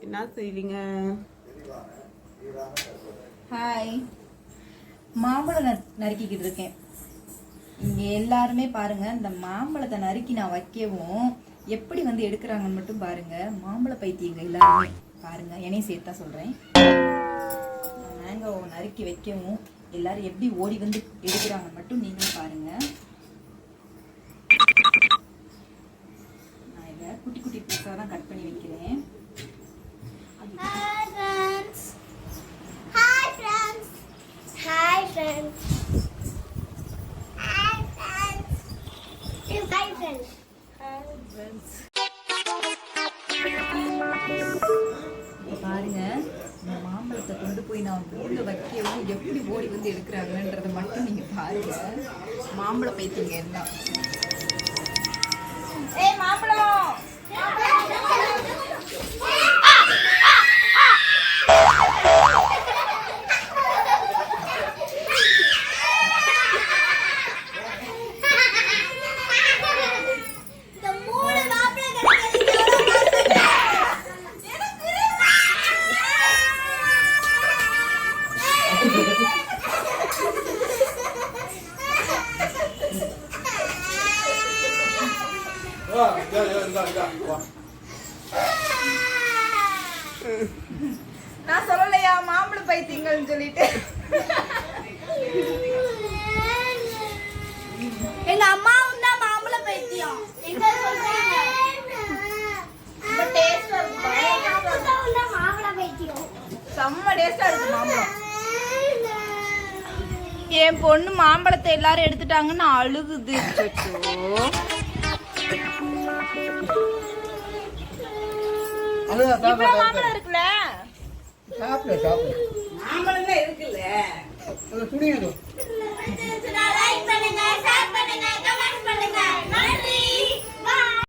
என்ன செய்வீங்க? ஹாய், மாம்பழம் நறுக்கிக்கிட்டு இருக்கேன். இங்க எல்லாருமே பாருங்க, இந்த மாம்பழத்தை நறுக்கி நான் வைக்கவும் எப்படி வந்து எடுக்கிறாங்கன்னு மட்டும் பாருங்க. மாம்பழ பைத்தியங்க எல்லாருமே பாருங்க, என்னையும் சேர்த்தா சொல்றேன். மேங்காவை நறுக்கி வைக்கவும் எல்லாரும் எப்படி ஓடி வந்து எடுக்கிறாங்கன்னு மட்டும் நீங்களும் பாருங்க. நான் இதை குட்டி குட்டி பீஸாக தான் கட் பண்ணி வைக்கிறேன். பாருங்க, இந்த மாம்பழத்தை கொண்டு போய் நான் ஊர்ல வைக்கவும் எப்படி ஓடி வந்து எடுக்கிறாங்கன்றத மட்டும் நீங்க பாருங்க. மாம்பழ பைத்தியங்க எல்லாம். மாம்பழம் நான் சொல்லலையா மாம்பழ பைத்தியங்கள்னு சொல்லிட்டு. எங்க அம்மாவும் தான் மாம்பழ பைத்தியம். எங்க சொல்றாங்க மாம்பழ பைத்தியம் செம்ம டேஸ்டா இருக்கு மாம்பழம். என் பொண்ணு மாம்பழத்தை எல்லாரும் எடுத்துட்டாங்கன்னு அழுகுது. மாம்பழம் இருக்குல்ல, மாம்பழம் தான் இருக்குல்ல.